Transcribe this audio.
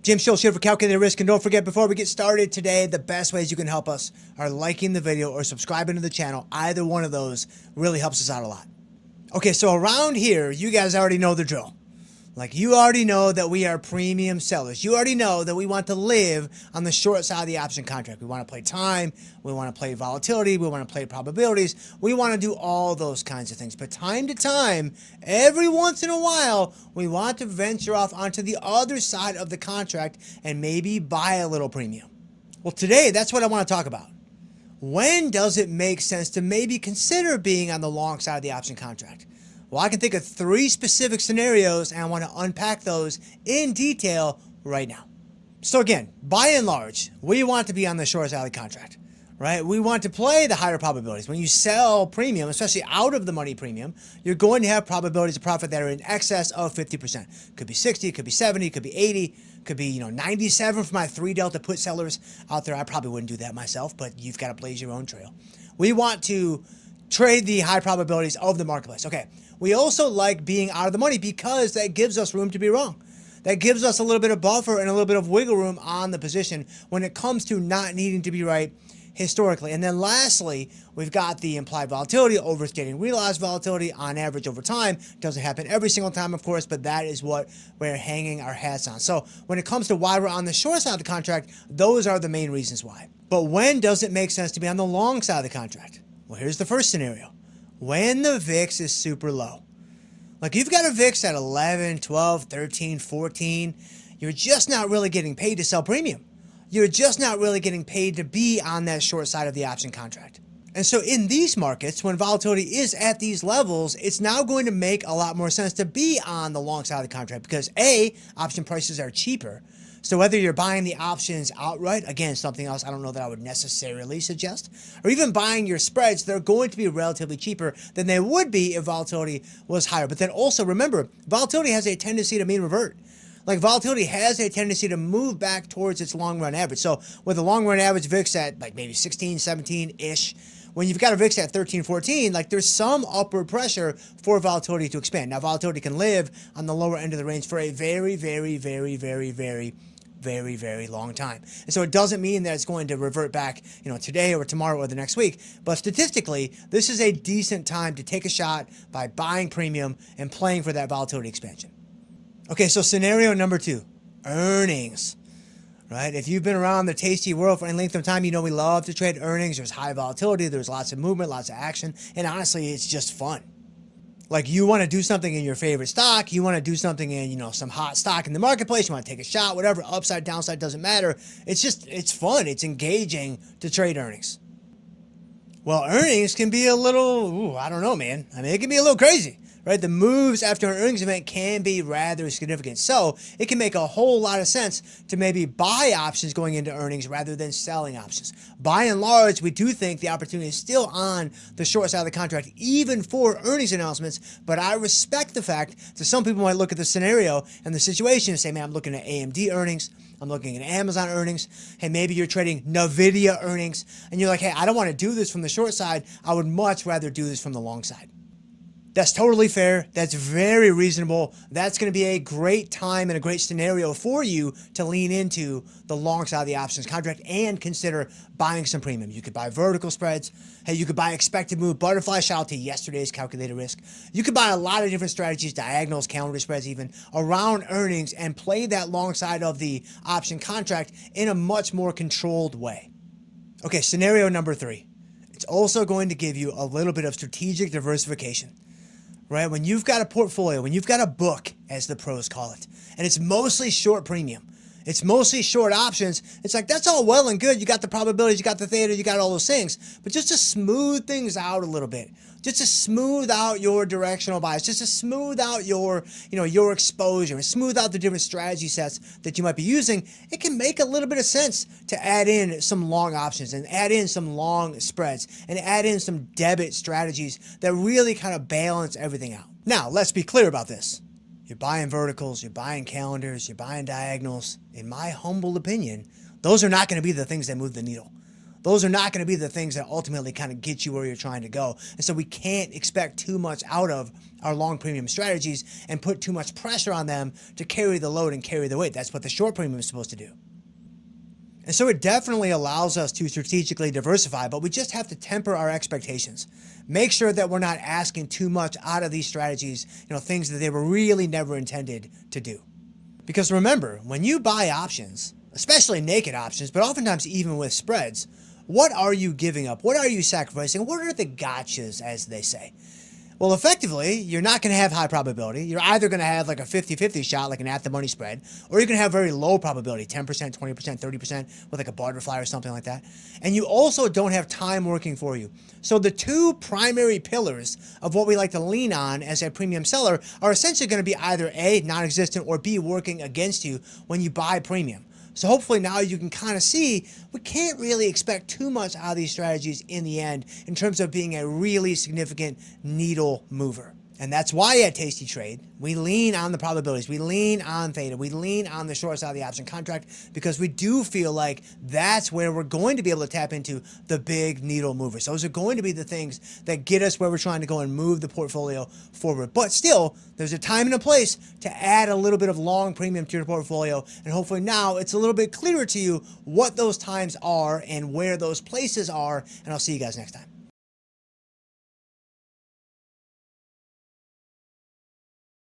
Jim Schultz here for Calculated Risk, and don't forget, before we get started today, the best ways you can help us are liking the video or subscribing to the channel. Either one of those really helps us out a lot. Okay, so around here, you guys already know the drill. Like, you already know that we are premium sellers. You already know that we want to live on the short side of the option contract. We want to play time, we want to play volatility, we want to play probabilities, we want to do all those kinds of things. But time to time, every once in a while, we want to venture off onto the other side of the contract and maybe buy a little premium. Well, today, that's what I want to talk about. When does it make sense to maybe consider being on the long side of the option contract? Well, I can think of 3 specific scenarios, and I want to unpack those in detail right now. So again, by and large, we want to be on the short side of the contract, right? We want to play the higher probabilities. When you sell premium, especially out of the money premium, you're going to have probabilities of profit that are in excess of 50%. Could be 60, could be 70, could be 80, could be 97 for my 3 delta put sellers out there. I probably wouldn't do that myself, but you've got to blaze your own trail. We want to trade the high probabilities of the marketplace. Okay. We also like being out of the money because that gives us room to be wrong. That gives us a little bit of buffer and a little bit of wiggle room on the position when it comes to not needing to be right historically. And then lastly, we've got the implied volatility, overstating realized volatility on average over time. Doesn't happen every single time, of course, but that is what we're hanging our hats on. So when it comes to why we're on the short side of the contract, those are the main reasons why. But when does it make sense to be on the long side of the contract? Well, here's the first scenario. When the VIX is super low. Like, you've got a VIX at 11, 12, 13, 14. You're just not really getting paid to sell premium. You're just not really getting paid to be on that short side of the option contract. And so in these markets, when volatility is at these levels, it's now going to make a lot more sense to be on the long side of the contract because A, option prices are cheaper. So whether you're buying the options outright, again, something else I don't know that I would necessarily suggest, or even buying your spreads, they're going to be relatively cheaper than they would be if volatility was higher. But then also remember, volatility has a tendency to mean revert. Like, volatility has a tendency to move back towards its long run average. So with a long run average VIX at like maybe 16, 17-ish, when you've got a VIX at 13, 14, like, there's some upward pressure for volatility to expand. Now, volatility can live on the lower end of the range for a very, very, very, very, very, very, very long time. And so it doesn't mean that it's going to revert back, today or tomorrow or the next week. But statistically, this is a decent time to take a shot by buying premium and playing for that volatility expansion. Okay, so scenario number 2, earnings. Right? If you've been around the tasty world for any length of time, you know we love to trade earnings. There's high volatility, there's lots of movement, lots of action, and honestly, it's just fun. Like, you want to do something in your favorite stock, you want to do something in, some hot stock in the marketplace, you want to take a shot, whatever, upside, downside, doesn't matter. It's fun, it's engaging to trade earnings. Well, earnings can be a little, I don't know, man. I mean, it can be a little crazy, right? The moves after an earnings event can be rather significant. So it can make a whole lot of sense to maybe buy options going into earnings rather than selling options. By and large, we do think the opportunity is still on the short side of the contract, even for earnings announcements. But I respect the fact that some people might look at the scenario and the situation and say, man, I'm looking at AMD earnings. I'm looking at Amazon earnings. Hey, maybe you're trading NVIDIA earnings. And you're like, hey, I don't want to do this from the short side. I would much rather do this from the long side. That's totally fair. That's very reasonable. That's going to be a great time and a great scenario for you to lean into the long side of the options contract and consider buying some premium. You could buy vertical spreads. Hey, you could buy expected move, butterfly, shout out to yesterday's calculated risk. You could buy a lot of different strategies, diagonals, calendar spreads even, around earnings and play that long side of the option contract in a much more controlled way. Okay, scenario number 3. It's also going to give you a little bit of strategic diversification. Right? When you've got a portfolio, when you've got a book, as the pros call it, and it's mostly short premium, it's mostly short options, it's like, that's all well and good. You got the probabilities, you got the theta, you got all those things. But just to smooth things out a little bit, just to smooth out your directional bias, just to smooth out your exposure and smooth out the different strategy sets that you might be using, it can make a little bit of sense to add in some long options and add in some long spreads and add in some debit strategies that really kind of balance everything out. Now, let's be clear about this. You're buying verticals, you're buying calendars, you're buying diagonals. In my humble opinion, those are not going to be the things that move the needle. those are not going to be the things that ultimately kind of get you where you're trying to go. And so we can't expect too much out of our long premium strategies and put too much pressure on them to carry the load and carry the weight. That's what the short premium is supposed to do. And so it definitely allows us to strategically diversify, but we just have to temper our expectations. Make sure that we're not asking too much out of these strategies, things that they were really never intended to do. Because remember, when you buy options, especially naked options, but oftentimes even with spreads, what are you giving up? What are you sacrificing? What are the gotchas, as they say? Well, effectively, you're not going to have high probability. You're either going to have like a 50-50 shot, like an at-the-money spread, or you're going to have very low probability, 10%, 20%, 30%, with like a butterfly or something like that. And you also don't have time working for you. So the two primary pillars of what we like to lean on as a premium seller are essentially going to be either A, non-existent, or B, working against you when you buy premium. So hopefully now you can kind of see we can't really expect too much out of these strategies in the end in terms of being a really significant needle mover. And that's why at Tasty Trade, we lean on the probabilities, we lean on theta, we lean on the short side of the option contract, because we do feel like that's where we're going to be able to tap into the big needle movers. Those are going to be the things that get us where we're trying to go and move the portfolio forward. But still, there's a time and a place to add a little bit of long premium to your portfolio, and hopefully now it's a little bit clearer to you what those times are and where those places are, and I'll see you guys next time.